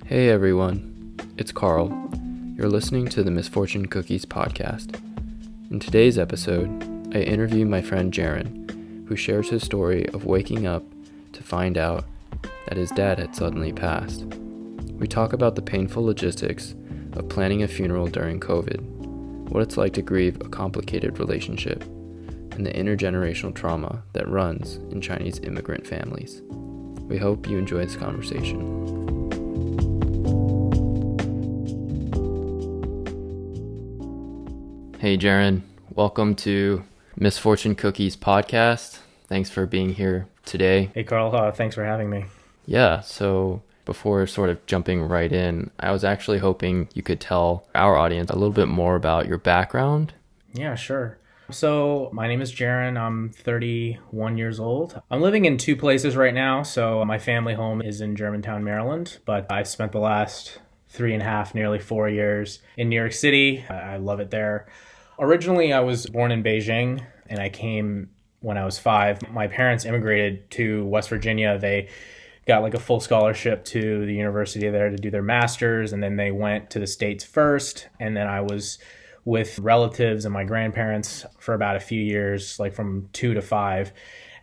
Hey everyone, it's Karl. You're listening to the Misfortune Cookies podcast. In today's episode, I interview my friend Jaren, who shares his story of waking up to find out that his dad had suddenly passed. We talk about the painful logistics of planning a funeral during COVID, what it's like to grieve a complicated relationship, and the intergenerational trauma that runs in Chinese immigrant families. We hope you enjoy this conversation. Hey Jaren, welcome to Misfortune Cookies podcast. Thanks for being here today. Hey Karl, thanks for having me. Yeah, so before sort of jumping right in, I was actually hoping you could tell our audience a little bit more about your background. Yeah, sure. So my name is Jaren. I'm 31 years old. I'm living in two places right now. So my family home is in Germantown, Maryland, but I've spent the last 3.5, nearly 4 years in New York City. I love it there. Originally, I was born in Beijing, and I came when I was 5. My parents immigrated to West Virginia. They got like a full scholarship to the university there to do their master's, and then they went to the States first, and then I was with relatives and my grandparents for about a few years, like from 2 to 5.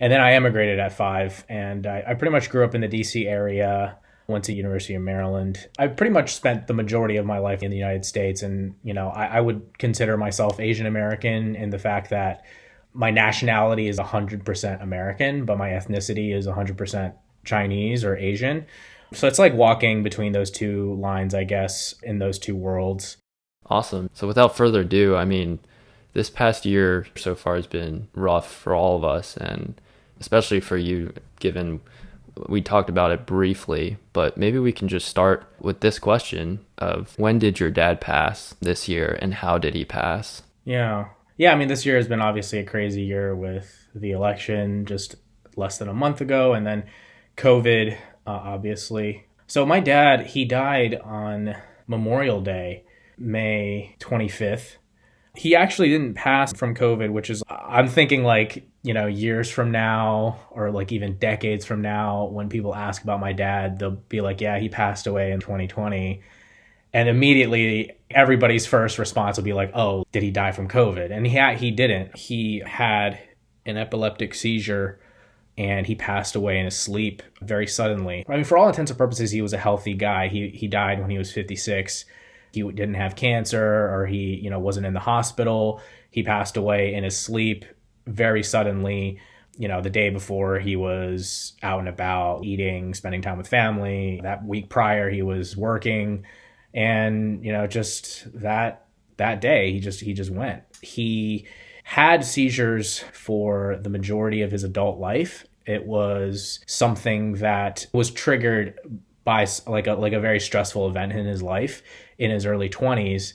And then I emigrated at 5, and I pretty much grew up in the DC area, went to University of Maryland. I pretty much spent the majority of my life in the United States. And, you know, I would consider myself Asian American in the fact that my nationality is 100% American, but my ethnicity is 100% Chinese or Asian. So it's like walking between those two lines, I guess, in those two worlds. Awesome. So without further ado, this past year so far has been rough for all of us, and especially for you, given we talked about it briefly, but maybe we can just start with this question of when did your dad pass this year and how did he pass? Yeah. I mean, this year has been obviously a crazy year with the election just less than a month ago, and then COVID, obviously. So my dad, he died on Memorial Day, May 25th. He actually didn't pass from COVID, which is, I'm thinking like, you know, years from now or like even decades from now, when people ask about my dad, they'll be like, yeah, he passed away in 2020. And immediately everybody's first response will be like, oh, did he die from COVID? And he didn't. He had an epileptic seizure and he passed away in his sleep very suddenly. I mean, for all intents and purposes, he was a healthy guy. He died when he was 56. He didn't have cancer, or he, you know, wasn't in the hospital. He passed away in his sleep very suddenly, you know, the day before he was out and about eating, spending time with family. That week prior, he was working. And, you know, just that day, he just went. He had seizures for the majority of his adult life. It was something that was triggered by like a very stressful event in his life in his early 20s,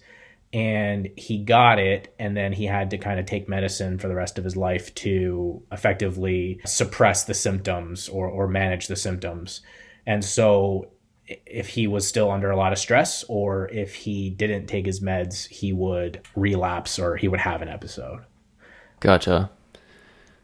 and he got it, and then he had to kind of take medicine for the rest of his life to effectively suppress the symptoms or manage the symptoms. And so if he was still under a lot of stress, or if he didn't take his meds, he would relapse or he would have an episode. Gotcha.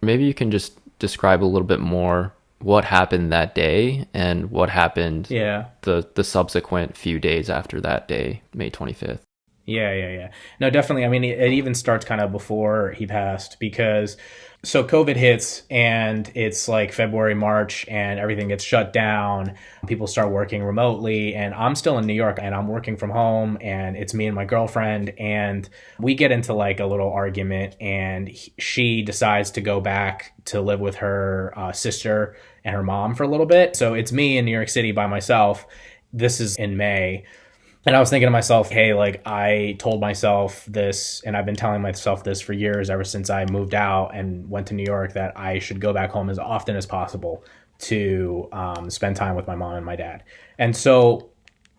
Maybe you can just describe a little bit more what happened that day and what happened the subsequent few days after that day, May 25th. Yeah. No, definitely. I mean, it even starts kind of before he passed, because so COVID hits and it's like February, March, and everything gets shut down. People start working remotely, and I'm still in New York and I'm working from home, and it's me and my girlfriend, and we get into like a little argument, and she decides to go back to live with her sister and her mom for a little bit. So it's me in New York City by myself. This is in May. And I was thinking to myself, hey, like I told myself this, and I've been telling myself this for years, ever since I moved out and went to New York, that I should go back home as often as possible to spend time with my mom and my dad. And so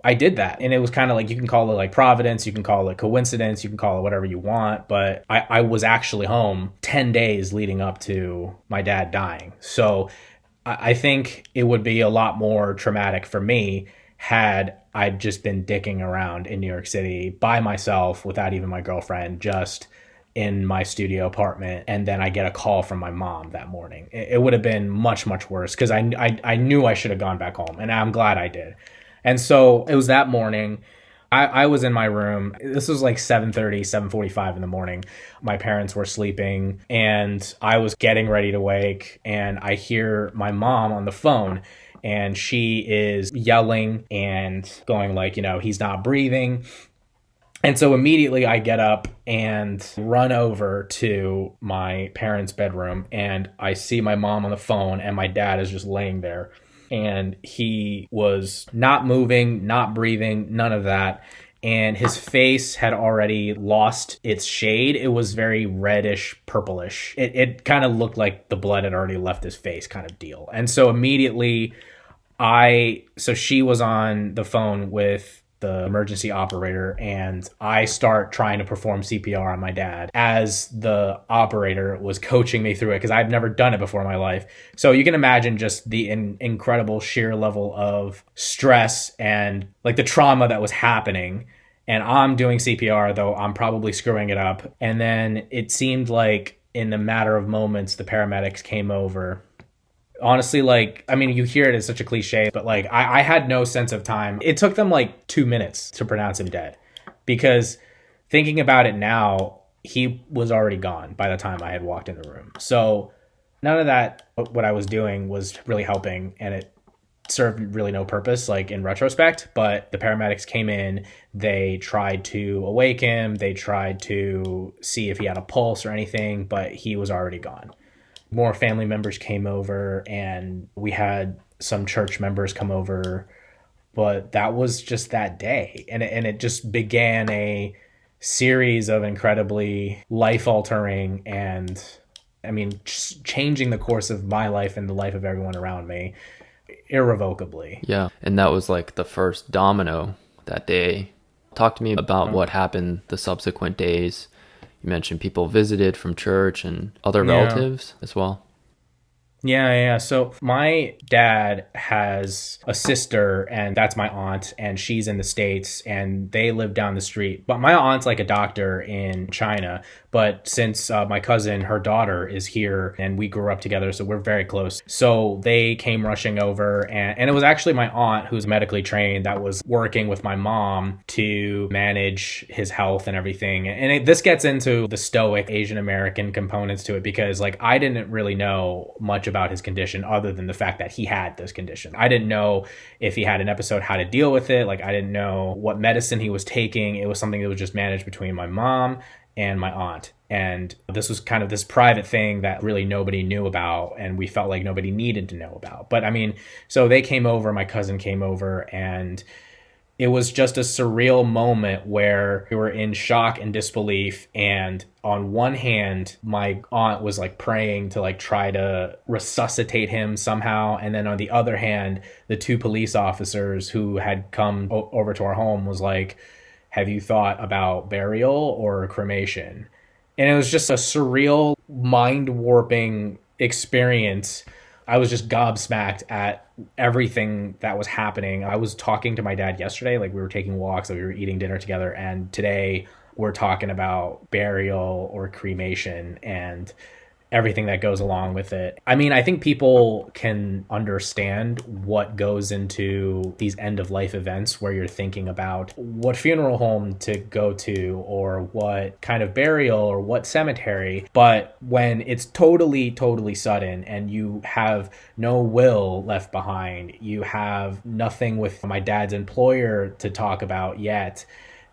I did that. And it was kind of like, you can call it like providence, you can call it coincidence, you can call it whatever you want. But I was actually home 10 days leading up to my dad dying. So I think it would be a lot more traumatic for me had I'd just been dicking around in New York City by myself without even my girlfriend, just in my studio apartment. And then I get a call from my mom that morning. It would have been much, much worse, because I knew I should have gone back home, and I'm glad I did. And so it was that morning. I was in my room. This was like 7:30, 7:45 in the morning. My parents were sleeping and I was getting ready to wake, and I hear my mom on the phone, and she is yelling and going like, he's not breathing. And so immediately I get up and run over to my parents' bedroom, and I see my mom on the phone and my dad is just laying there. And he was not moving, not breathing, none of that. And his face had already lost its shade. It was very reddish, purplish. It kind of looked like the blood had already left his face kind of deal. And so immediately she was on the phone with the emergency operator, and I start trying to perform CPR on my dad as the operator was coaching me through it, because I've never done it before in my life. So you can imagine just the incredible sheer level of stress and like the trauma that was happening. And I'm doing CPR, though I'm probably screwing it up. And then it seemed like in a matter of moments, the paramedics came over. Honestly, you hear it as such a cliche, but I had no sense of time. It took them like 2 minutes to pronounce him dead, because thinking about it now, he was already gone by the time I had walked in the room. So none of that, what I was doing, was really helping, and it served really no purpose, like in retrospect. But the paramedics came in, they tried to awake him, they tried to see if he had a pulse or anything, but he was already gone. More family members came over, and we had some church members come over, but that was just that day. And it just began a series of incredibly life-altering and, just changing the course of my life and the life of everyone around me irrevocably. Yeah, and that was like the first domino that day. Talk to me about what happened the subsequent days. You mentioned people visited from church and other relatives as well. Yeah. So my dad has a sister, and that's my aunt, and she's in the States, and they live down the street. But my aunt's like a doctor in China. But since my cousin, her daughter, is here, and we grew up together, so we're very close. So they came rushing over, and it was actually my aunt, who's medically trained, that was working with my mom to manage his health and everything. And this gets into the stoic Asian American components to it, because I didn't really know much about his condition other than the fact that he had this condition. I didn't know if he had an episode, how to deal with it. I didn't know what medicine he was taking. It was something that was just managed between my mom and my aunt. And this was kind of this private thing that really nobody knew about, and we felt like nobody needed to know about. But so they came over, my cousin came over, and it was just a surreal moment where we were in shock and disbelief. And on one hand, my aunt was praying to try to resuscitate him somehow. And then on the other hand, the two police officers who had come over to our home was like, have you thought about burial or cremation? And it was just a surreal, mind-warping experience. I was just gobsmacked at everything that was happening. I was talking to my dad yesterday, we were taking walks, we were eating dinner together, and today we're talking about burial or cremation and everything that goes along with it. I think people can understand what goes into these end of life events where you're thinking about what funeral home to go to or what kind of burial or what cemetery. But when it's totally, totally sudden and you have no will left behind, you have nothing with my dad's employer to talk about yet,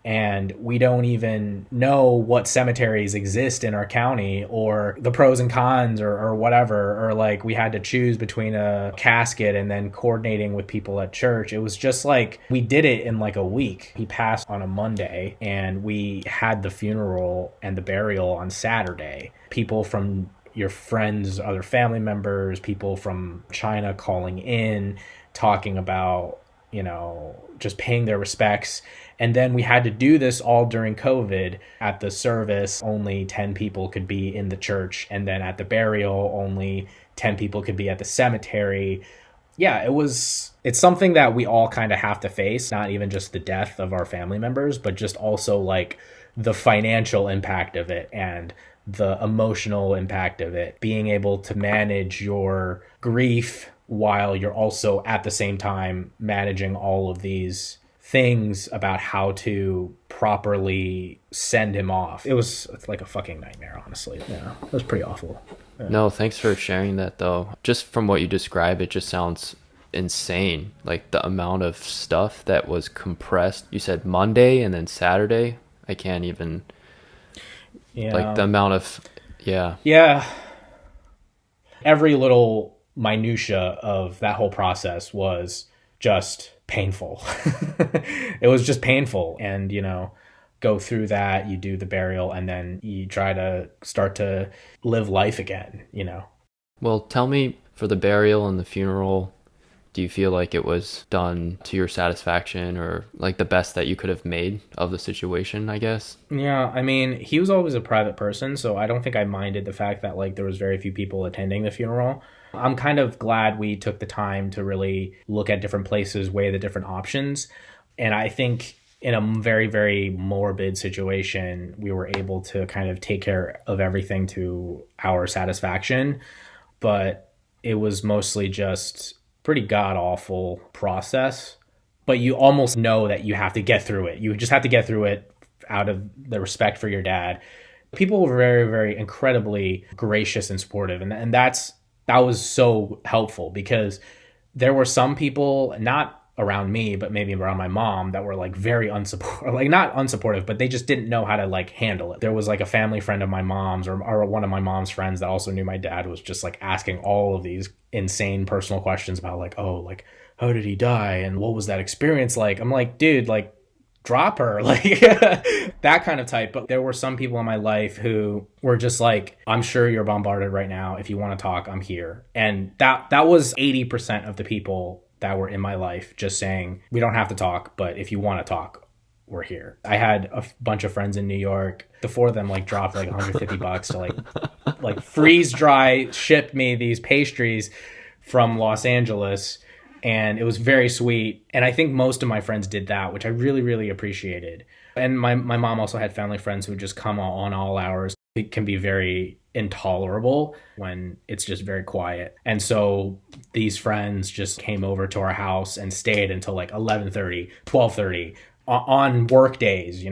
and we don't even know what cemeteries exist in our county or the pros and cons or whatever, or we had to choose between a casket and then coordinating with people at church. It was just we did it in a week. He passed on a Monday, and we had the funeral and the burial on Saturday. People from your friends, other family members, people from China calling in, talking about, just paying their respects. And then we had to do this all during COVID. At the service, only 10 people could be in the church. And then at the burial, only 10 people could be at the cemetery. Yeah, it's something that we all kind of have to face, not even just the death of our family members, but just also the financial impact of it and the emotional impact of it. Being able to manage your grief while you're also at the same time managing all of these things about how to properly send him off. It's like a fucking nightmare, honestly. Yeah, it was pretty awful. Yeah. No, thanks for sharing that though. Just from what you describe, it just sounds insane. Like the amount of stuff that was compressed. You said Monday and then Saturday. I can't even, like the amount of, yeah. Yeah. Every little minutia of that whole process was just painful. It was just painful. And, go through that, you do the burial, and then you try to start to live life again, Well, tell me, for the burial and the funeral, do you feel like it was done to your satisfaction, or like the best that you could have made of the situation, I guess? Yeah, I mean, he was always a private person, so I don't think I minded the fact that like there was very few people attending the funeral. I'm kind of glad we took the time to really look at different places, weigh the different options. And I think in a very, very morbid situation, we were able to kind of take care of everything to our satisfaction. But it was mostly just pretty god-awful process. But you almost know that you have to get through it. You just have to get through it out of the respect for your dad. People were very, very incredibly gracious and supportive. And that was so helpful, because there were some people, not around me, but maybe around my mom, that were like very unsupportive, like not unsupportive, but they just didn't know how to like handle it. There was like a family friend of my mom's, or one of my mom's friends that also knew my dad, was just like asking all of these insane personal questions about like, oh, like, how did he die? And what was that experience like? I'm like, dude, like, drop her, like that kind of type. But there were some people in my life who were just like, I'm sure you're bombarded right now. If you want to talk, I'm here. And that was 80% of the people that were in my life, just saying, we don't have to talk, but if you want to talk, we're here. I had a bunch of friends in New York. The four of them like dropped like $150 to like freeze dry ship me these pastries from Los Angeles. And it was very sweet. And I think most of my friends did that, which I really, really appreciated. And my mom also had family friends who would just come on all hours. It can be very intolerable when it's just very quiet. And so these friends just came over to our house and stayed until like 11:30, 12:30 on work days,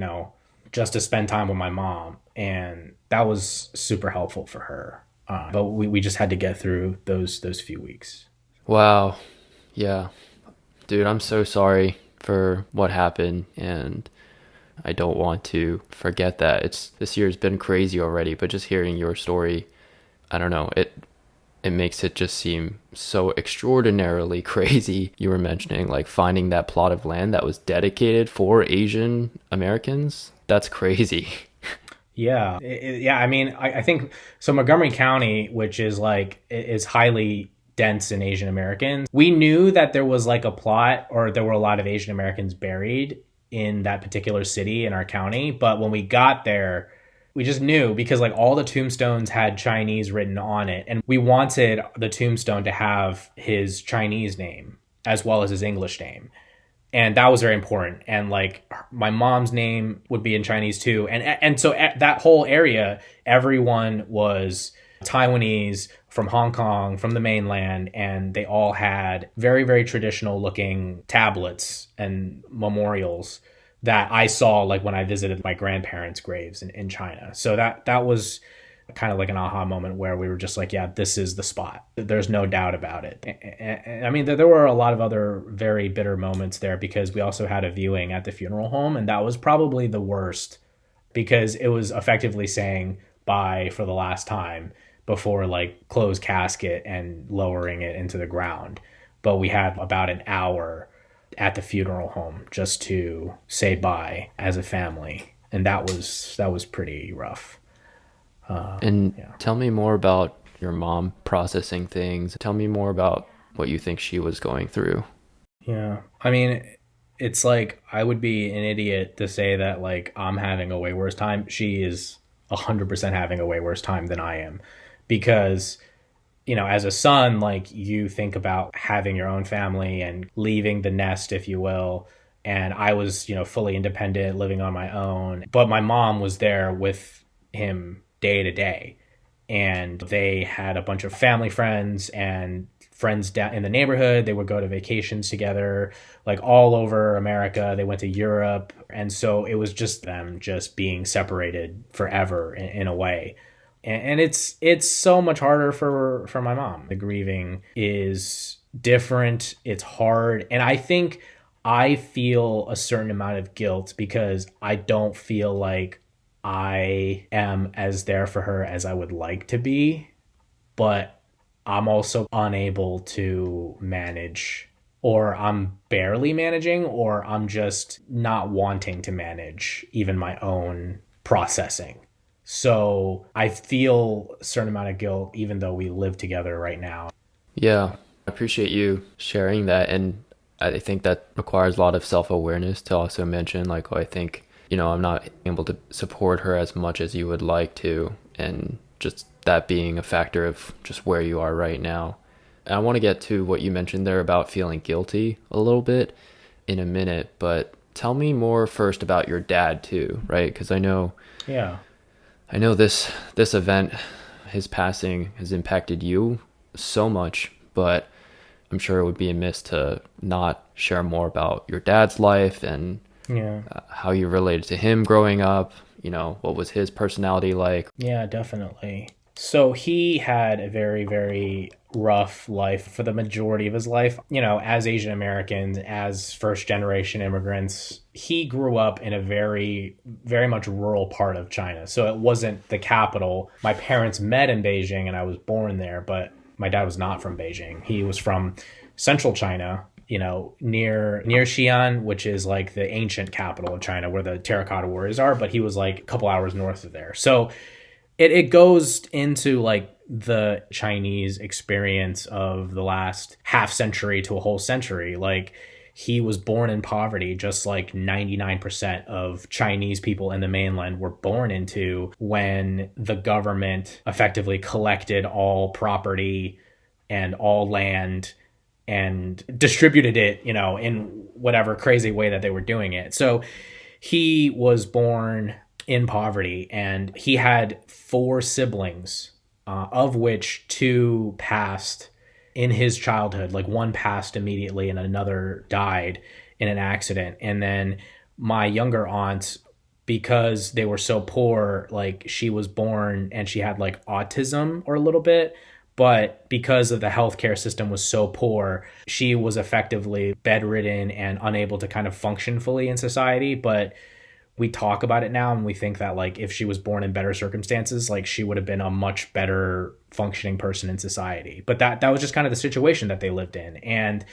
just to spend time with my mom. And that was super helpful for her. But we just had to get through those few weeks. Wow. Yeah. Dude, I'm so sorry for what happened, and I don't want to forget that. This year's been crazy already, but just hearing your story, I don't know, it makes it just seem so extraordinarily crazy. You were mentioning like finding that plot of land that was dedicated for Asian Americans. That's crazy. Yeah. I mean, I think so. Montgomery County, which is highly dense in Asian Americans. We knew that there was like a plot, or there were a lot of Asian Americans buried in that particular city in our county. But when we got there, we just knew, because like all the tombstones had Chinese written on it. And we wanted the tombstone to have his Chinese name as well as his English name. And that was very important. And like my mom's name would be in Chinese too. And so at that whole area, everyone was Taiwanese, from Hong Kong, from the mainland, and they all had very, very traditional looking tablets and memorials that I saw like when I visited my grandparents' graves in China. So that was kind of like an aha moment where we were just like, yeah, this is the spot. There's no doubt about it. And I mean, there were a lot of other very bitter moments there, because we also had a viewing at the funeral home, and that was probably the worst, because it was effectively saying bye for the last time before like closed casket and lowering it into the ground. But we had about an hour at the funeral home just to say bye as a family. And that was pretty rough. Tell me more about your mom processing things. Tell me more about what you think she was going through. Yeah. I mean, it's like, I would be an idiot to say that like I'm having a way worse time. She is 100% having a way worse time than I am. Because, as a son, like you think about having your own family and leaving the nest, if you will. And I was, fully independent, living on my own. But my mom was there with him day to day. And they had a bunch of family friends and friends down in the neighborhood. They would go to vacations together, like all over America. They went to Europe. And so it was just them just being separated forever in a way. And it's so much harder for my mom. The grieving is different. It's hard. And I think I feel a certain amount of guilt because I don't feel like I am as there for her as I would like to be. But I'm also unable to manage, or I'm barely managing, or I'm just not wanting to manage even my own processing. So I feel a certain amount of guilt even though we live together right now. Yeah, I appreciate you sharing that. And I think that requires a lot of self-awareness to also mention, like, oh, I think, I'm not able to support her as much as you would like to. And just that being a factor of just where you are right now. And I want to get to what you mentioned there about feeling guilty a little bit in a minute, but tell me more first about your dad too, right? Because I know this event, his passing, has impacted you so much, but I'm sure it would be amiss to not share more about your dad's life and how you related to him growing up. What was his personality like? Yeah, definitely. So he had a very, very rough life for the majority of his life. As Asian Americans, as first generation immigrants, he grew up in a very, very much rural part of China. So it wasn't the capital. My parents met in Beijing and I was born there, but my dad was not from Beijing. He was from central China, near Xi'an, which is like the ancient capital of China where the terracotta warriors are, but he was like a couple hours north of there. So it goes into like the Chinese experience of the last half century to a whole century. Like he was born in poverty, just like 99% of Chinese people in the mainland were born into, when the government effectively collected all property and all land and distributed it, in whatever crazy way that they were doing it. So he was born in poverty, and he had 4 siblings, of which 2 passed in his childhood. Like one passed immediately and another died in an accident. And then my younger aunt, because they were so poor, like she was born and she had like autism or a little bit, but because of the healthcare system was so poor, she was effectively bedridden and unable to kind of function fully in society. But we talk about it now and we think that like if she was born in better circumstances, like she would have been a much better functioning person in society. But that was just kind of the situation that they lived in, and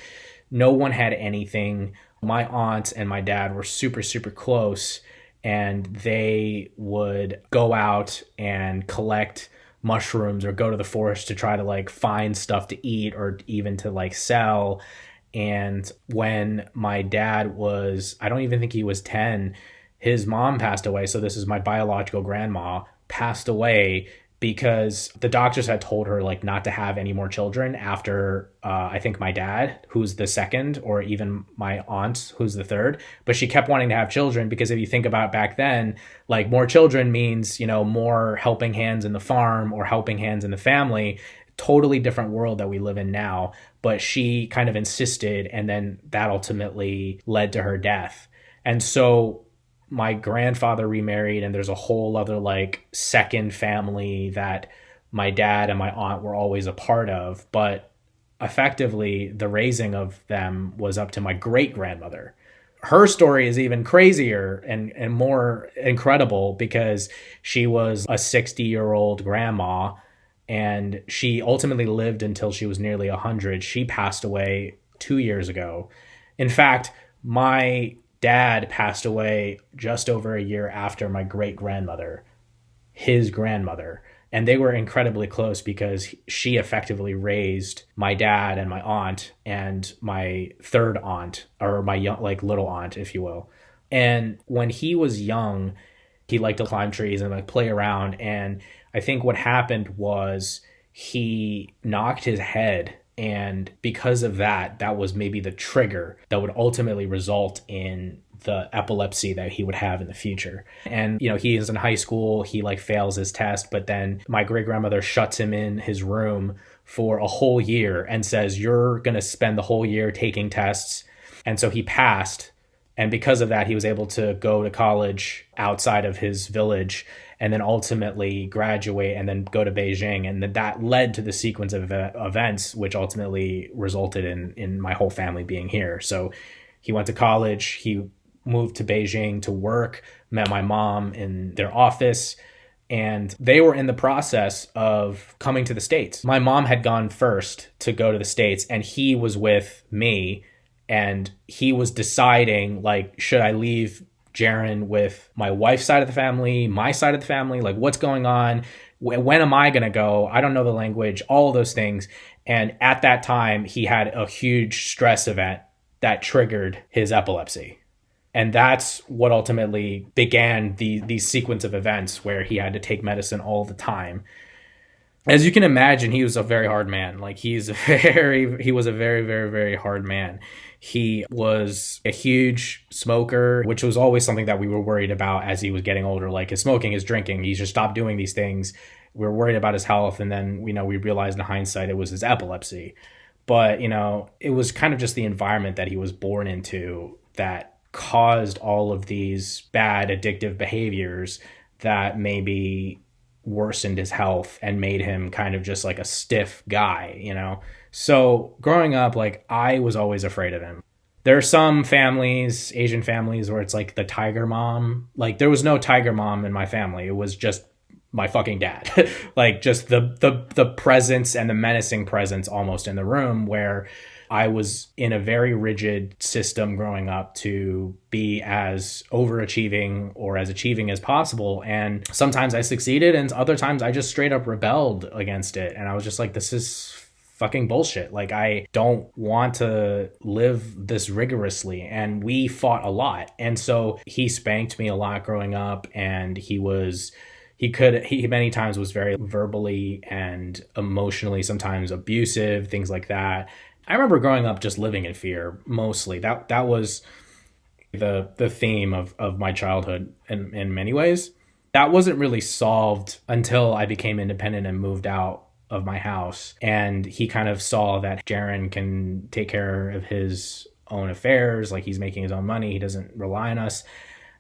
no one had anything. My aunt and my dad were super, super close, and they would go out and collect mushrooms or go to the forest to try to like find stuff to eat or even to like sell. And when my dad was, I don't even think he was 10, his mom passed away. So this is my biological grandma, passed away because the doctors had told her like not to have any more children after I think my dad, who's the second, or even my aunt, who's the third. But she kept wanting to have children because if you think about back then, like more children means, more helping hands in the farm or helping hands in the family. Totally different world that we live in now. But she kind of insisted, and then that ultimately led to her death. And so my grandfather remarried, and there's a whole other like second family that my dad and my aunt were always a part of. But effectively, the raising of them was up to my great grandmother. Her story is even crazier and more incredible because she was a 60-year-old grandma, and she ultimately lived until she was nearly 100. She passed away 2 years ago. In fact, my dad passed away just over a year after my great grandmother, his grandmother. And they were incredibly close because she effectively raised my dad and my aunt and my third aunt, or my young, like little aunt, if you will. And when he was young, he liked to climb trees and like play around. And I think what happened was he knocked his head. And because of that, that was maybe the trigger that would ultimately result in the epilepsy that he would have in the future. And, he is in high school, he like fails his test, but then my great grandmother shuts him in his room for a whole year and says, you're going to spend the whole year taking tests. And so he passed. And because of that, he was able to go to college outside of his village and then ultimately graduate and then go to Beijing. And that led to the sequence of events, which ultimately resulted in my whole family being here. So he went to college, he moved to Beijing to work, met my mom in their office, and they were in the process of coming to the States. My mom had gone first to go to the States, and he was with me, and he was deciding, like, should I leave Jaren with my wife's side of the family, my side of the family, like, what's going on? When am I going to go? I don't know the language, all of those things. And at that time, he had a huge stress event that triggered his epilepsy. And that's what ultimately began these sequence of events where he had to take medicine all the time. As you can imagine, he was a very hard man. Like, he was a very, very, very hard man. He was a huge smoker, which was always something that we were worried about as he was getting older, like his smoking, his drinking. He just stopped doing these things. We were worried about his health. And then, we realized in hindsight it was his epilepsy. But, it was kind of just the environment that he was born into that caused all of these bad addictive behaviors that maybe worsened his health and made him kind of just like a stiff guy. So growing up, like, I was always afraid of him. There are some families, Asian families, where it's like the tiger mom. Like, there was no tiger mom in my family. It was just my fucking dad. Like, just the presence and the menacing presence almost in the room, where I was in a very rigid system growing up to be as overachieving or as achieving as possible. And sometimes I succeeded, and other times I just straight up rebelled against it. And I was just like, this is fucking bullshit. Like, I don't want to live this rigorously. And we fought a lot. And so he spanked me a lot growing up, and he many times was very verbally and emotionally sometimes abusive, things like that. I remember growing up just living in fear, mostly. That was the theme of my childhood in many ways. That wasn't really solved until I became independent and moved out of my house. And he kind of saw that Jaren can take care of his own affairs, like, he's making his own money, he doesn't rely on us.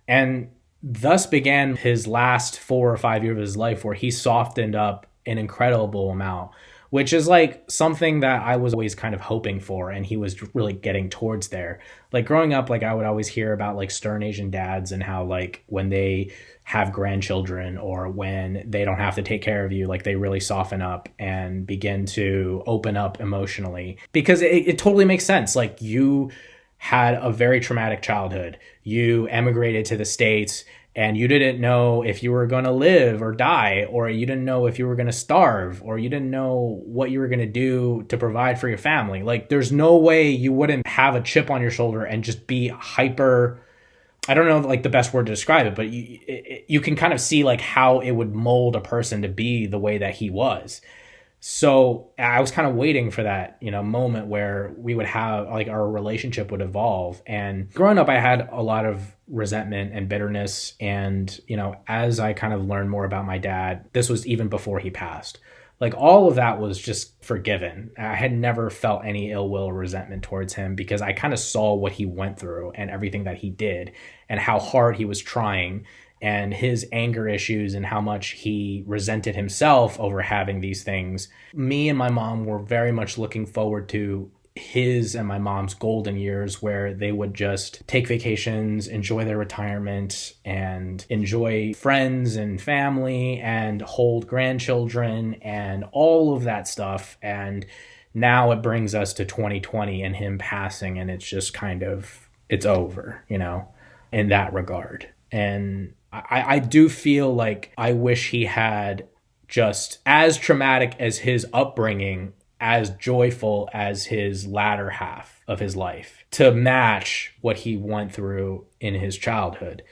And thus began his last 4 or 5 years of his life, where he softened up an incredible amount, which is like something that I was always kind of hoping for, and he was really getting towards there. Like, growing up, like, I would always hear about like stern Asian dads and how, like, when they have grandchildren or when they don't have to take care of you, like, they really soften up and begin to open up emotionally, because it totally makes sense. Like, you had a very traumatic childhood. You emigrated to the States, and you didn't know if you were going to live or die, or you didn't know if you were going to starve, or you didn't know what you were going to do to provide for your family. Like, there's no way you wouldn't have a chip on your shoulder and just be hyper. I don't know, like, the best word to describe it, but you can kind of see, like, how it would mold a person to be the way that he was. So I was kind of waiting for that, moment where we would have, like, our relationship would evolve. And growing up, I had a lot of resentment and bitterness. And, as I kind of learned more about my dad, this was even before he passed. Like, all of that was just forgiven. I had never felt any ill will or resentment towards him, because I kind of saw what he went through and everything that he did and how hard he was trying, and his anger issues and how much he resented himself over having these things. Me and my mom were very much looking forward to his and my mom's golden years, where they would just take vacations, enjoy their retirement, and enjoy friends and family and hold grandchildren and all of that stuff. And now it brings us to 2020 and him passing, and it's just kind of, it's over, in that regard. And I do feel like I wish he had just as traumatic as his upbringing, as joyful as his latter half of his life, to match what he went through in his childhood.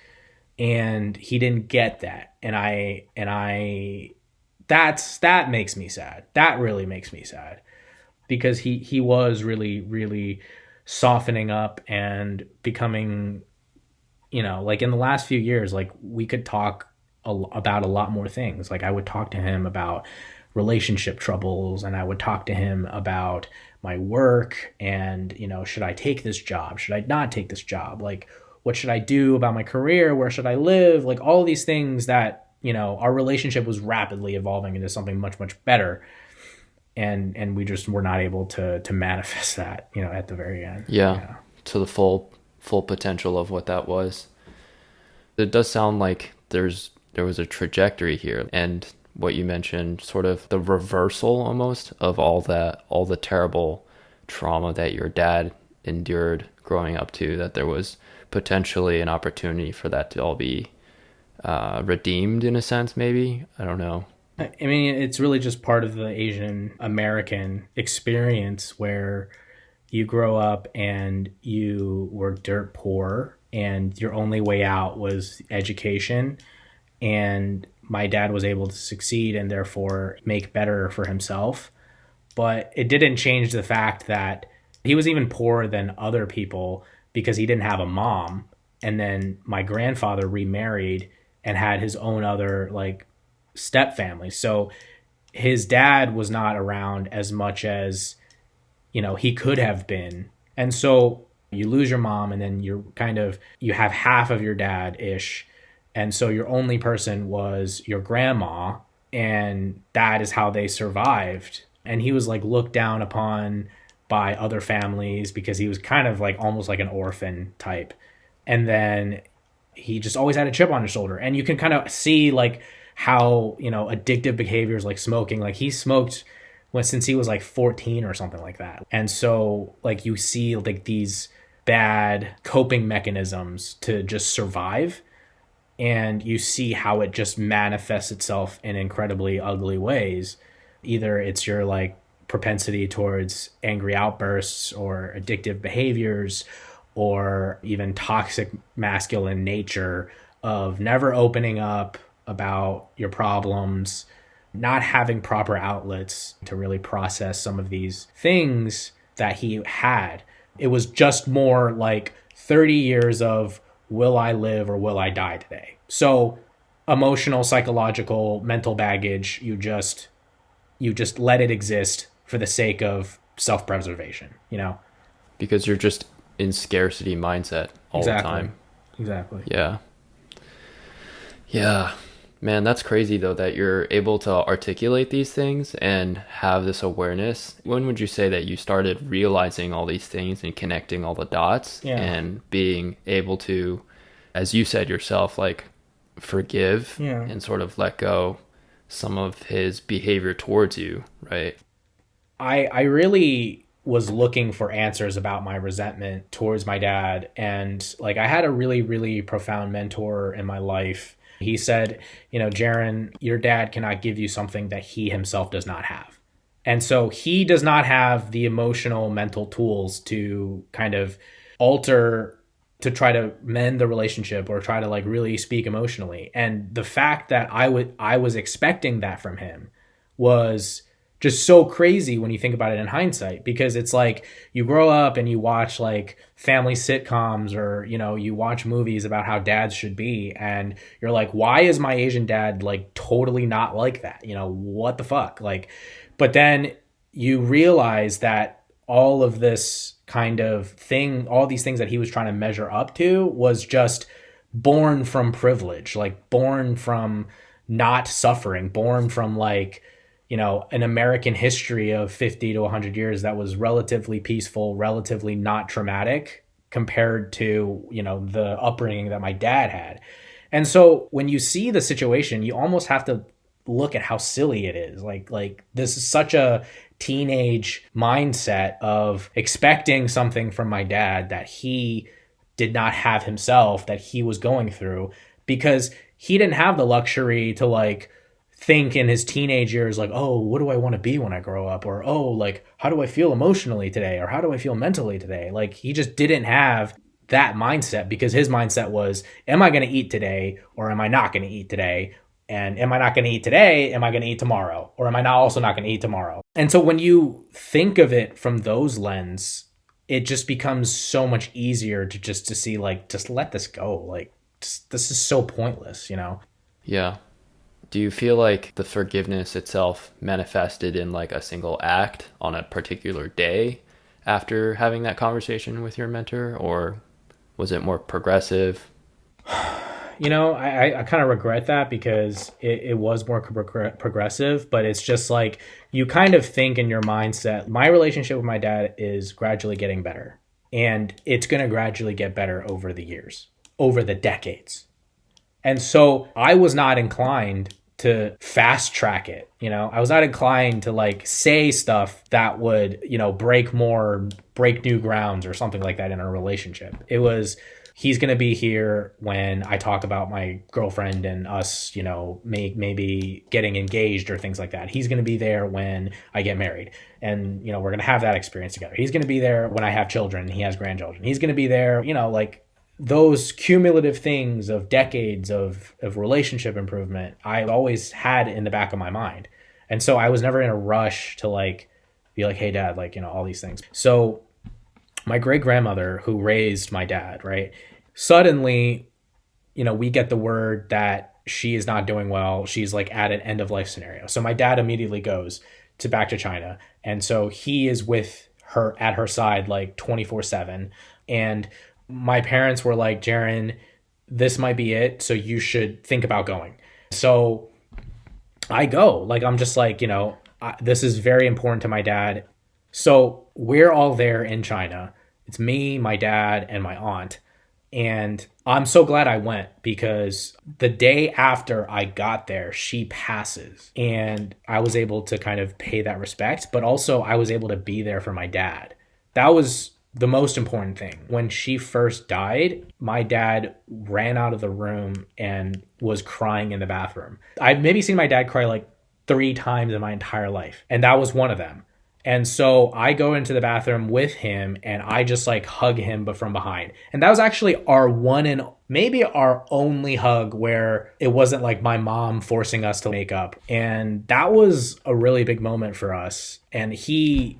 And he didn't get that. And that makes me sad. That really makes me sad, because he was really, really softening up and becoming, like, in the last few years, like, we could talk about a lot more things. Like, I would talk to him about relationship troubles, and I would talk to him about my work and, should I take this job? Should I not take this job? Like, what should I do about my career? Where should I live? Like all these things that, our relationship was rapidly evolving into something much, much better. And we just were not able to manifest that, at the very end. Yeah. To the full potential of what that was. It does sound like there was a trajectory here, and what you mentioned, sort of the reversal almost of all the terrible trauma that your dad endured growing up to, that there was potentially an opportunity for that to all be redeemed in a sense, maybe. I don't know. I mean, it's really just part of the Asian American experience where you grow up and you were dirt poor and your only way out was education. And my dad was able to succeed and therefore make better for himself. But it didn't change the fact that he was even poorer than other people because he didn't have a mom. And then my grandfather remarried and had his own other step family. So his dad was not around as much as, he could have been. And so you lose your mom and then you have half of your dad-ish. And so your only person was your grandma, and that is how they survived. And he was looked down upon by other families because he was kind of almost like an orphan type. And then he just always had a chip on his shoulder. And you can kind of see how, addictive behaviors like smoking, he smoked since he was 14 or something like that. And so you see these bad coping mechanisms to just survive. And you see how it just manifests itself in incredibly ugly ways. Either it's your propensity towards angry outbursts or addictive behaviors, or even toxic masculine nature of never opening up about your problems, not having proper outlets to really process some of these things that he had. It was just more 30 years of, will I live or will I die today? So emotional, psychological, mental baggage, you just let it exist for the sake of self-preservation, Because you're just in scarcity mindset all the time. Exactly. Yeah. Yeah. Man, that's crazy though, that you're able to articulate these things and have this awareness. When would you say that you started realizing all these things and connecting all the dots and being able to, as you said yourself, forgive and sort of let go some of his behavior towards you, right? I really was looking for answers about my resentment towards my dad. And I had a really, really profound mentor in my life. He said, Jaren, your dad cannot give you something that he himself does not have. And so he does not have the emotional, mental tools to kind of alter, to try to mend the relationship or try to really speak emotionally. And the fact that I was expecting that from him was just so crazy when you think about it in hindsight, because it's you grow up and you watch family sitcoms or, you watch movies about how dads should be. And you're why is my Asian dad totally not like that? What the fuck? But then you realize that all of this kind of thing, all these things that he was trying to measure up to was just born from privilege, born from not suffering, born from an American history of 50 to 100 years that was relatively peaceful, relatively not traumatic compared to, the upbringing that my dad had. And so when you see the situation, you almost have to look at how silly it is. This is such a teenage mindset of expecting something from my dad that he did not have himself, that he was going through, because he didn't have the luxury to think in his teenage years, oh, what do I want to be when I grow up? Or, oh, how do I feel emotionally today? Or how do I feel mentally today? He just didn't have that mindset, because his mindset was, am I going to eat today or am I not going to eat today? And am I not going to eat today? Am I going to eat tomorrow? Or am I not also not going to eat tomorrow? And so when you think of it from those lens, it just becomes so much easier to see, just let this go. This is so pointless, Yeah. Do you feel like the forgiveness itself manifested in like a single act on a particular day after having that conversation with your mentor, or was it more progressive? I kind of regret that because it was more progressive, but it's just like you kind of think in your mindset, my relationship with my dad is gradually getting better, and it's going to gradually get better over the years, over the decades. And so I was not inclined to fast track it. I was not inclined to like say stuff that would, break new grounds or something like that in our relationship. It was, he's going to be here when I talk about my girlfriend and us, maybe getting engaged or things like that. He's going to be there when I get married, and, we're going to have that experience together. He's going to be there when I have children and he has grandchildren. He's going to be there, like those cumulative things of decades of relationship improvement I've always had in the back of my mind. And so I was never in a rush to like be like, hey dad, like, all these things. So my great grandmother who raised my dad, right? Suddenly, we get the word that she is not doing well. She's like at an end of life scenario. So my dad immediately goes back to China. And so he is with her at her side, like 24/7. And my parents were like, Jaren, this might be it. So you should think about going. So I go, like, I'm just like, this is very important to my dad. So we're all there in China. It's me, my dad, and my aunt. And I'm so glad I went because the day after I got there, she passes. And I was able to kind of pay that respect, but also I was able to be there for my dad. That was the most important thing. When she first died, my dad ran out of the room and was crying in the bathroom. I've maybe seen my dad cry like 3 times in my entire life, and that was one of them. And so I go into the bathroom with him and I just like hug him, but from behind. And that was actually our one and maybe our only hug where it wasn't like my mom forcing us to make up. And that was a really big moment for us. And he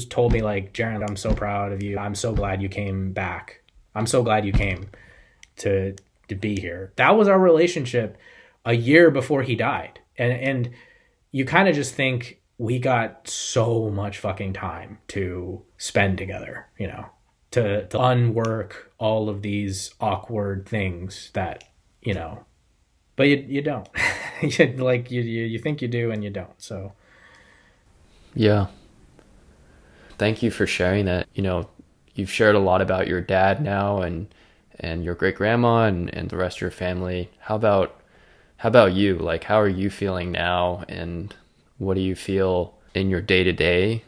told me like, Jaren, I'm so proud of you. I'm so glad you came back. I'm so glad you came to be here. That was our relationship a year before he died. And you kind of just think, we got so much fucking time to spend together, to unwork all of these awkward things that, but you don't. you think you do and you don't. So Yeah. Thank you for sharing that. You've shared a lot about your dad now and your great grandma and the rest of your family. How about you? Like, how are you feeling now, and what do you feel in your day-to-day?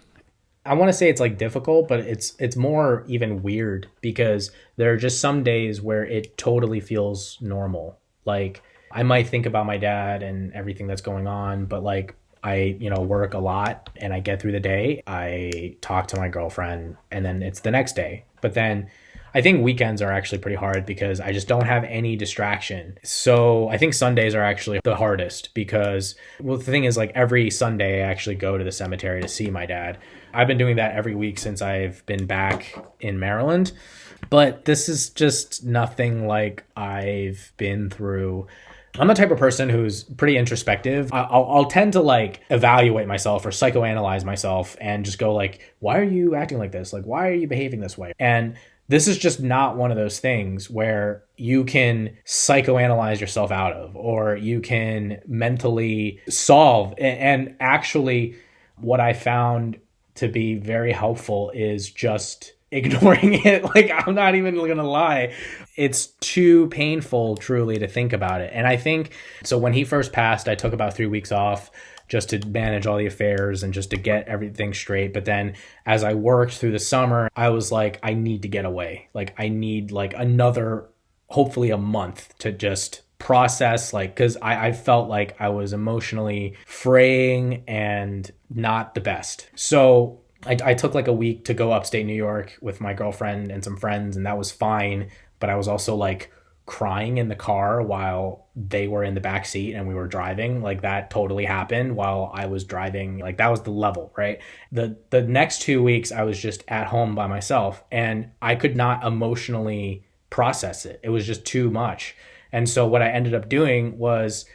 I want to say it's like difficult, but it's more even weird because there are just some days where it totally feels normal. Like I might think about my dad and everything that's going on, but like I, work a lot and I get through the day. I talk to my girlfriend and then it's the next day. But then I think weekends are actually pretty hard because I just don't have any distraction. So I think Sundays are actually the hardest because, well, the thing is like every Sunday I actually go to the cemetery to see my dad. I've been doing that every week since I've been back in Maryland. But this is just nothing like I've been through. I'm the type of person who's pretty introspective. I'll tend to like evaluate myself or psychoanalyze myself and just go like, why are you acting like this? Like, why are you behaving this way? And this is just not one of those things where you can psychoanalyze yourself out of, or you can mentally solve. And actually, what I found to be very helpful is just ignoring it. Like, I'm not even going to lie. It's too painful, truly, to think about it. And I think, so when he first passed, I took about 3 weeks off just to manage all the affairs and just to get everything straight. But then as I worked through the summer, I was like, I need to get away. Like I need like another, hopefully a month to just process, like, cause I felt like I was emotionally fraying and not the best. So I took like a week to go upstate New York with my girlfriend and some friends, and that was fine. But I was also like crying in the car while they were in the back seat and we were driving. Like that totally happened while I was driving. Like that was the level, right? The next 2 weeks I was just at home by myself and I could not emotionally process it. It was just too much. And so what I ended up doing was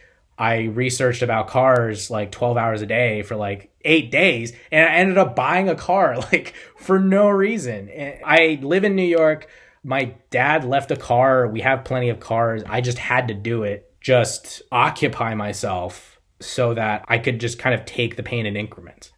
I researched about cars like 12 hours a day for like 8 days, and I ended up buying a car like for no reason. And I live in New York. My dad left a car. We have plenty of cars. I just had to do it, just occupy myself so that I could just kind of take the pain in increments.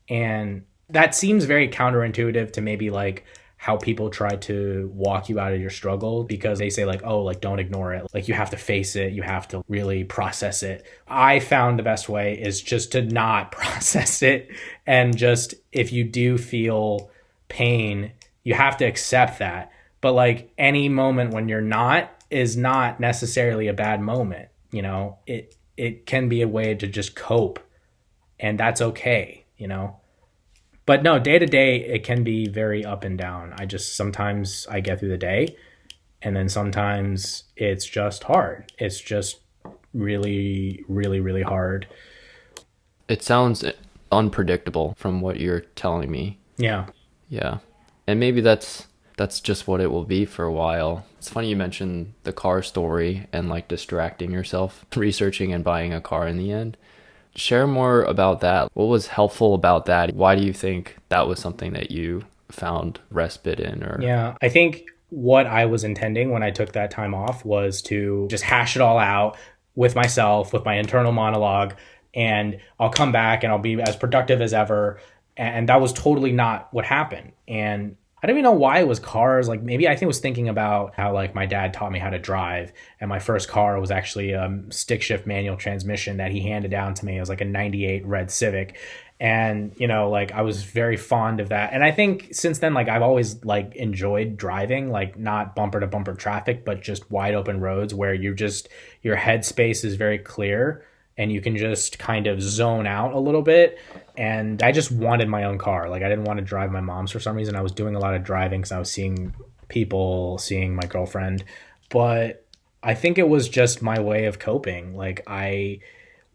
And that seems very counterintuitive to maybe like how people try to walk you out of your struggle, because they say like, oh, like don't ignore it. Like you have to face it. You have to really process it. I found the best way is just to not process it. And just, if you do feel pain, you have to accept that. But like any moment when you're not is not necessarily a bad moment. You know, it can be a way to just cope, and that's okay, you know? But no, day to day, it can be very up and down. Sometimes I get through the day, and then sometimes it's just hard. It's just really, really, really hard. It sounds unpredictable from what you're telling me. Yeah. Yeah. And maybe that's just what it will be for a while. It's funny you mentioned the car story and like distracting yourself, researching and buying a car in the end. Share more about that. What was helpful about that? Why do you think that was something that you found respite in? Or yeah, I think what I was intending when I took that time off was to just hash it all out with myself, with my internal monologue, and I'll come back and I'll be as productive as ever. And that was totally not what happened. And I don't even know why it was cars. Like maybe I think I was thinking about how like my dad taught me how to drive, and my first car was actually a stick shift manual transmission that he handed down to me. It was like a 98 red Civic. And, you know, like I was very fond of that. And I think since then, like I've always like enjoyed driving, like not bumper to bumper traffic, but just wide open roads where your headspace is very clear and you can just kind of zone out a little bit. And I just wanted my own car. Like I didn't want to drive my mom's for some reason. I was doing a lot of driving because I was seeing people, seeing my girlfriend. But I think it was just my way of coping. Like I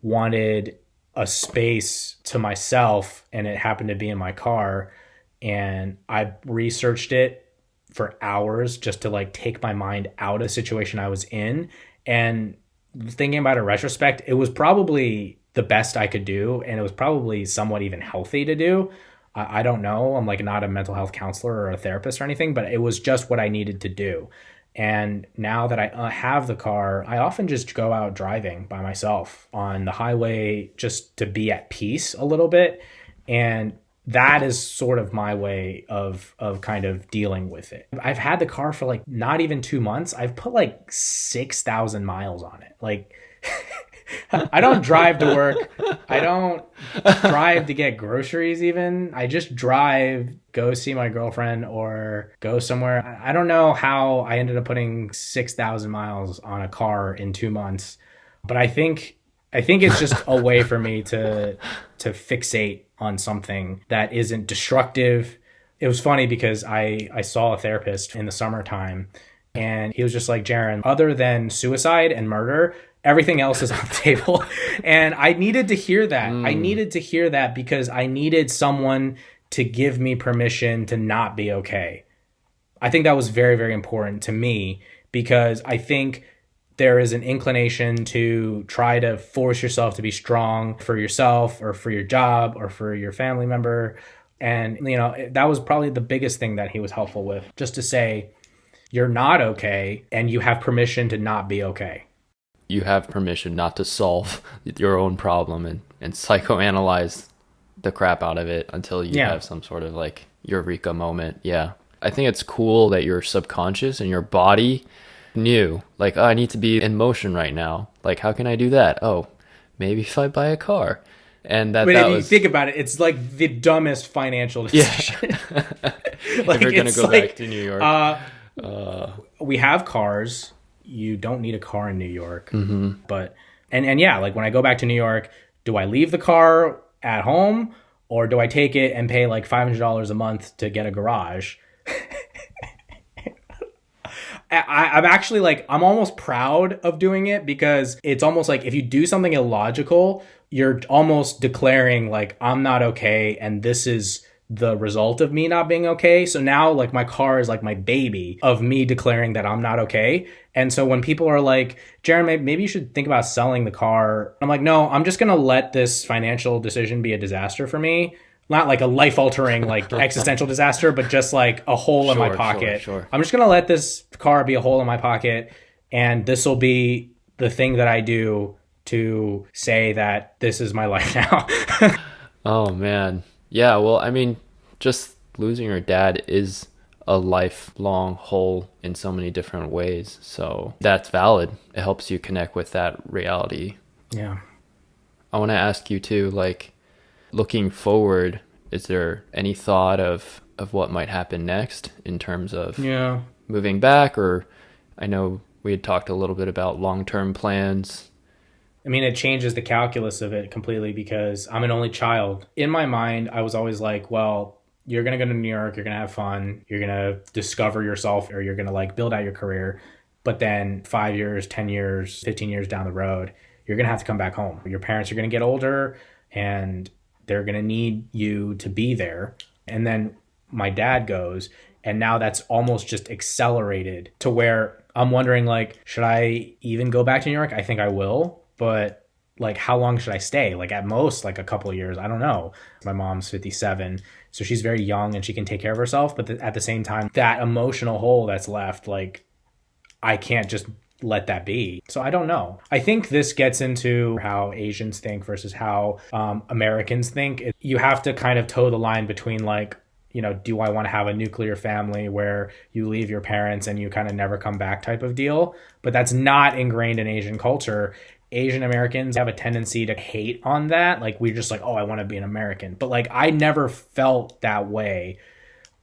wanted a space to myself, and it happened to be in my car. And I researched it for hours just to like take my mind out of the situation I was in. And thinking about it in retrospect, it was probably the best I could do, and it was probably somewhat even healthy to do. I don't know. I'm like not a mental health counselor or a therapist or anything, but it was just what I needed to do. And now that I have the car, I often just go out driving by myself on the highway just to be at peace a little bit. And that is sort of my way of kind of dealing with it. I've had the car for like not even 2 months. I've put like 6,000 miles on it. Like I don't drive to work. I don't drive to get groceries even. I just drive, go see my girlfriend or go somewhere. I don't know how I ended up putting 6,000 miles on a car in 2 months, but I think it's just a way for me to fixate on something that isn't destructive. It was funny because I saw a therapist in the summertime, and he was just like, Jaren, other than suicide and murder, everything else is on the table. And I needed to hear that. I needed to hear that because I needed someone to give me permission to not be okay. I think that was very, very important to me, because I think there is an inclination to try to force yourself to be strong for yourself or for your job or for your family member. And, you know, that was probably the biggest thing that he was helpful with, just to say, you're not okay and you have permission to not be okay. You have permission not to solve your own problem and psychoanalyze the crap out of it until you have some sort of like eureka moment. Yeah. I think it's cool that your subconscious and your body knew, like, oh, I need to be in motion right now. Like, how can I do that? Oh, maybe if I buy a car. And that if was... you think about it, it's like the dumbest financial decision. Yeah. Like, if you're going to go back to New York. We have cars. You don't need a car in New York. Mm-hmm. But, and yeah, like when I go back to New York, do I leave the car at home or do I take it and pay like $500 a month to get a garage? I'm actually like, I'm almost proud of doing it, because it's almost like if you do something illogical, you're almost declaring like, I'm not okay and this is the result of me not being okay. So now like my car is like my baby of me declaring that I'm not okay. And so when people are like, Jaren, maybe you should think about selling the car. I'm like, no, I'm just going to let this financial decision be a disaster for me. Not like a life altering, like existential disaster, but just like a hole in my pocket. Sure. I'm just going to let this car be a hole in my pocket. And this will be the thing that I do to say that this is my life now. Oh, man. Yeah, well, I mean, just losing your dad is a lifelong hole in so many different ways. So that's valid. It helps you connect with that reality. Yeah. I want to ask you too, like, looking forward, is there any thought of what might happen next in terms of moving back? Or I know we had talked a little bit about long-term plans. I mean, it changes the calculus of it completely because I'm an only child. In my mind, I was always like, well, you're going to go to New York, you're going to have fun, you're going to discover yourself, or you're going to like build out your career. But then 5 years, 10 years, 15 years down the road, you're going to have to come back home. Your parents are going to get older and they're going to need you to be there. And then my dad goes, and now that's almost just accelerated to where I'm wondering, like, should I even go back to New York? I think I will. But like, how long should I stay? Like at most, like a couple of years. I don't know. My mom's 57, so she's very young and she can take care of herself. But at the same time, that emotional hole that's left, like, I can't just let that be. So I don't know. I think this gets into how Asians think versus how Americans think. You have to kind of toe the line between like, you know, do I want to have a nuclear family where you leave your parents and you kind of never come back type of deal? But that's not ingrained in Asian culture. Asian Americans have a tendency to hate on that. Like we're just like, oh, I want to be an American. But like, I never felt that way.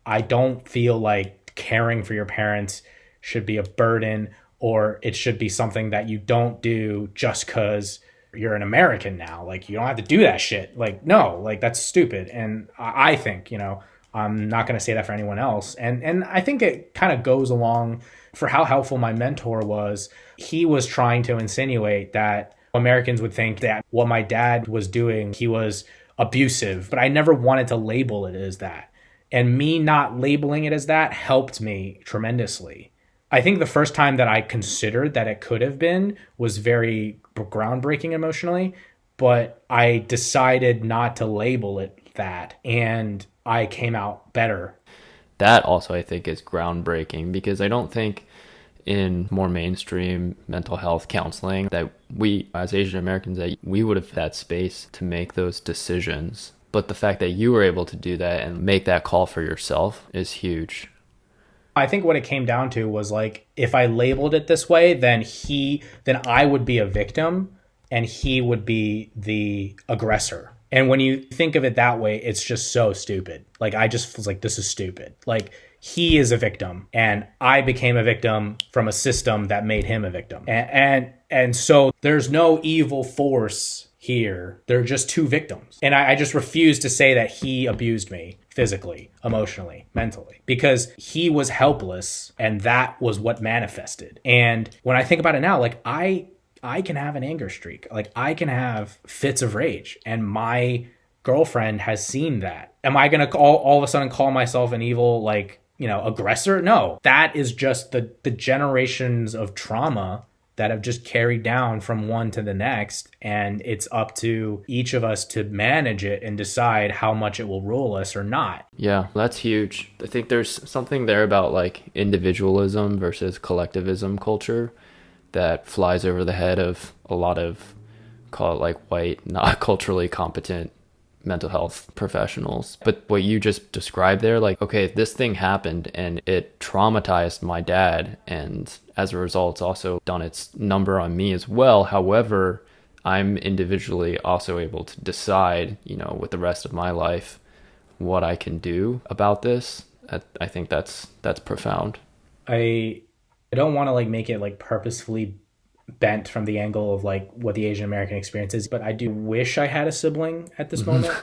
I don't feel like caring for your parents should be a burden, or it should be something that you don't do just because you're an American now. Like you don't have to do that shit. Like, no, like that's stupid. And I think, you know, I'm not going to say that for anyone else. And I think it kind of goes along for how helpful my mentor was. He was trying to insinuate that Americans would think that what my dad was doing, he was abusive, but I never wanted to label it as that. And me not labeling it as that helped me tremendously. I think the first time that I considered that it could have been was very groundbreaking emotionally, but I decided not to label it that, and I came out better. That also, I think, is groundbreaking because I don't think in more mainstream mental health counseling that we, as Asian Americans, that we would have that space to make those decisions. But the fact that you were able to do that and make that call for yourself is huge. I think what it came down to was like, if I labeled it this way, then I would be a victim and he would be the aggressor. And when you think of it that way, it's just so stupid. Like, I just was like, this is stupid. Like, he is a victim and I became a victim from a system that made him a victim. And so there's no evil force here. They're just two victims. And I just refuse to say that he abused me physically, emotionally, mentally, because he was helpless and that was what manifested. And when I think about it now, like I can have an anger streak. Like I can have fits of rage, and my girlfriend has seen that. Am I going to all of a sudden call myself an evil, like, you know, aggressor? No, that is just the generations of trauma that have just carried down from one to the next. And it's up to each of us to manage it and decide how much it will rule us or not. Yeah, that's huge. I think there's something there about like individualism versus collectivism culture that flies over the head of a lot of, call it like white, not culturally competent mental health professionals. But what you just described there, like, okay, this thing happened and it traumatized my dad, and as a result, it's also done its number on me as well. However, I'm individually also able to decide, you know, with the rest of my life, what I can do about this. I think that's profound. I don't want to like make it like purposefully bent from the angle of like what the Asian American experience is, but I do wish I had a sibling at this moment.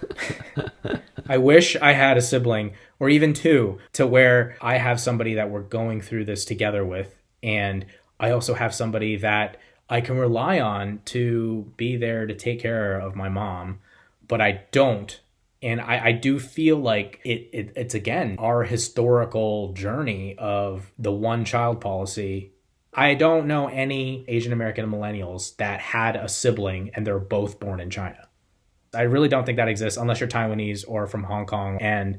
I wish I had a sibling, or even two, to where I have somebody that we're going through this together with, and I also have somebody that I can rely on to be there to take care of my mom. But I don't And I do feel like it's again our historical journey of the one child policy. I don't know any Asian American millennials that had a sibling and they're both born in China. I really don't think that exists unless you're Taiwanese or from Hong Kong, and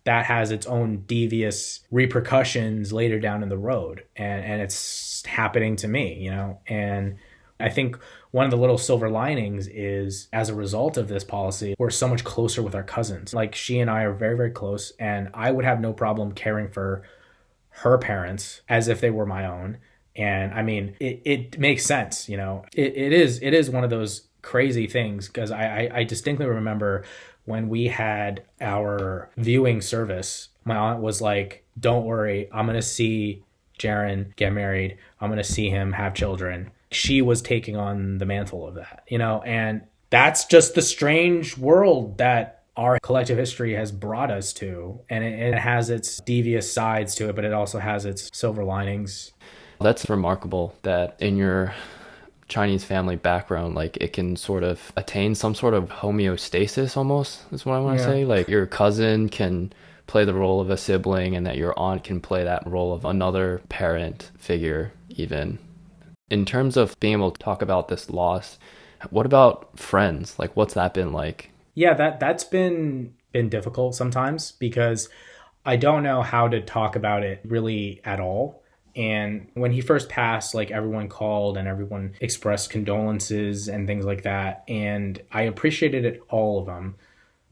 that has its own devious repercussions later down in the road. And it's happening to me, you know? And I think one of the little silver linings is as a result of this policy, we're so much closer with our cousins. Like she and I are very, very close, and I would have no problem caring for her parents as if they were my own. And I mean, it makes sense, you know? It is one of those crazy things because I distinctly remember when we had our viewing service, my aunt was like, don't worry, I'm going to see Jaren get married. I'm going to see him have children. She was taking on the mantle of that, you know, and that's just the strange world that our collective history has brought us to. And it has its devious sides to it, but it also has its silver linings. That's remarkable that in your Chinese family background, like it can sort of attain some sort of homeostasis almost, is what I want to say. Like your cousin can play the role of a sibling and that your aunt can play that role of another parent figure even. In terms of being able to talk about this loss, what about friends? Like what's that been like? Yeah, that's been difficult sometimes because I don't know how to talk about it really at all. And when he first passed, like everyone called and everyone expressed condolences and things like that. And I appreciated it, all of them.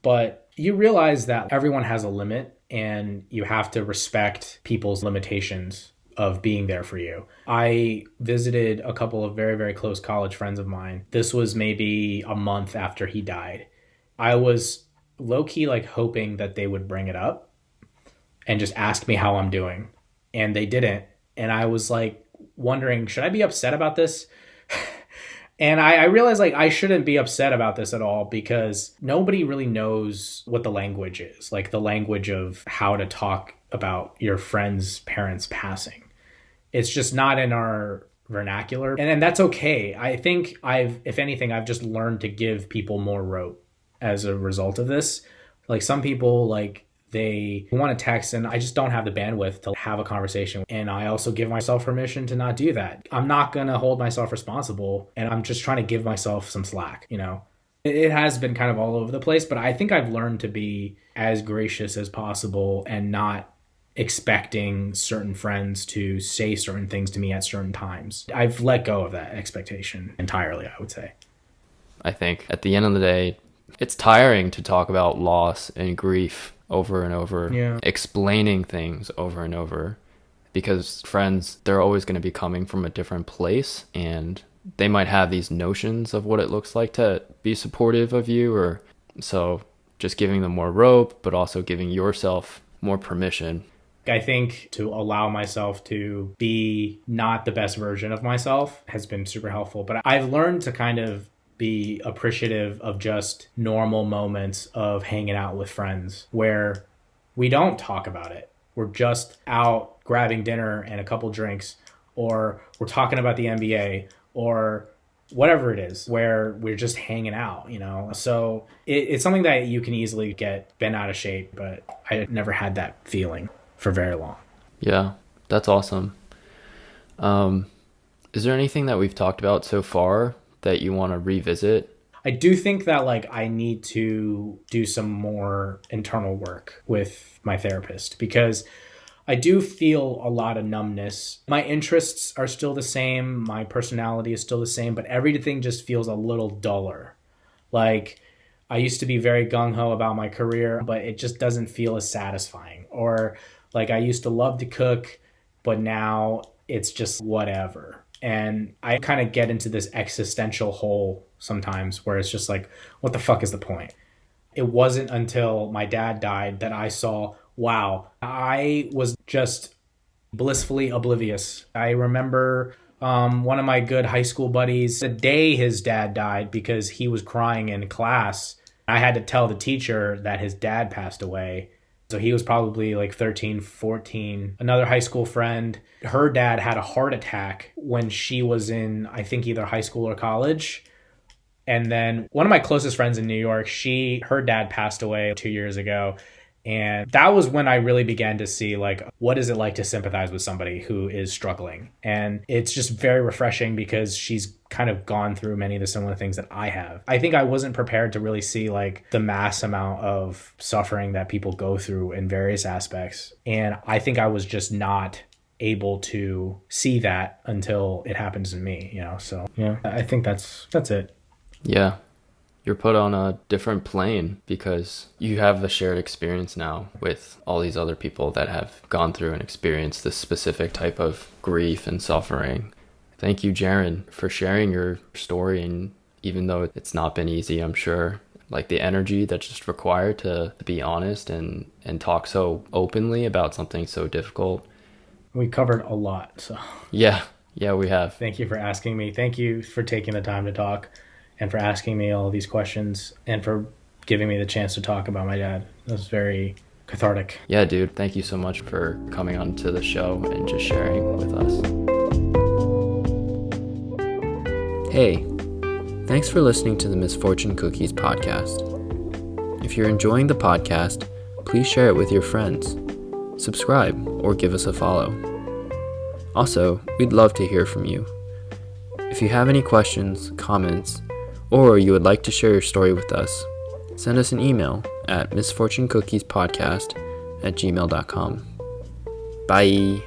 But you realize that everyone has a limit and you have to respect people's limitations of being there for you. I visited a couple of very, very close college friends of mine. This was maybe a month after he died. I was low-key like hoping that they would bring it up and just ask me how I'm doing. And they didn't. And I was like wondering, should I be upset about this? And I realized like I shouldn't be upset about this at all because nobody really knows what the language is, like the language of how to talk about your friend's parents passing. It's just not in our vernacular. And that's okay. I think if anything, I've just learned to give people more rope as a result of this. Like some people, like they want to text and I just don't have the bandwidth to have a conversation. And I also give myself permission to not do that. I'm not going to hold myself responsible and I'm just trying to give myself some slack, you know. It has been kind of all over the place, but I think I've learned to be as gracious as possible and not expecting certain friends to say certain things to me at certain times. I've let go of that expectation entirely, I would say. I think at the end of the day, it's tiring to talk about loss and grief over and over, explaining things over and over, because friends, they're always going to be coming from a different place and they might have these notions of what it looks like to be supportive of you, or so just giving them more rope, but also giving yourself more permission. I think to allow myself to be not the best version of myself has been super helpful, but I've learned to kind of be appreciative of just normal moments of hanging out with friends where we don't talk about it. We're just out grabbing dinner and a couple drinks, or we're talking about the NBA or whatever it is, where we're just hanging out, you know? So it's something that you can easily get bent out of shape, but I never had that feeling for very long. Yeah, that's awesome. Is there anything that we've talked about so far that you want to revisit? I do think that like I need to do some more internal work with my therapist because I do feel a lot of numbness. My interests are still the same. My personality is still the same, but everything just feels a little duller. Like I used to be very gung-ho about my career, but it just doesn't feel as satisfying. Or like I used to love to cook, but now it's just whatever. And I kind of get into this existential hole sometimes where it's just like, what the fuck is the point? It wasn't until my dad died that I saw, wow, I was just blissfully oblivious. I remember one of my good high school buddies, the day his dad died, because he was crying in class, I had to tell the teacher that his dad passed away. So he was probably like 13, 14. Another high school friend, her dad had a heart attack when she was in, I think, either high school or college. And then one of my closest friends in New York, her dad passed away 2 years ago. And that was when I really began to see, like, what is it like to sympathize with somebody who is struggling? And it's just very refreshing because she's kind of gone through many of the similar things that I have. I think I wasn't prepared to really see like the mass amount of suffering that people go through in various aspects. And I think I was just not able to see that until it happens to me, So yeah, I think that's it. Yeah. You're put on a different plane because you have a shared experience now with all these other people that have gone through and experienced this specific type of grief and suffering. Thank you, Jaren, for sharing your story. And even though it's not been easy, I'm sure, like the energy that's just required to be honest and talk so openly about something so difficult. We covered a lot, so. Yeah, we have. Thank you for asking me. Thank you for taking the time to talk and for asking me all these questions and for giving me the chance to talk about my dad. It was very cathartic. Yeah, dude. Thank you so much for coming on to the show and just sharing with us. Hey, thanks for listening to the Misfortune Cookies podcast. If you're enjoying the podcast, please share it with your friends. Subscribe or give us a follow. Also, we'd love to hear from you. If you have any questions, comments, or you would like to share your story with us, send us an email at misfortunecookie.podcast@gmail.com. Bye.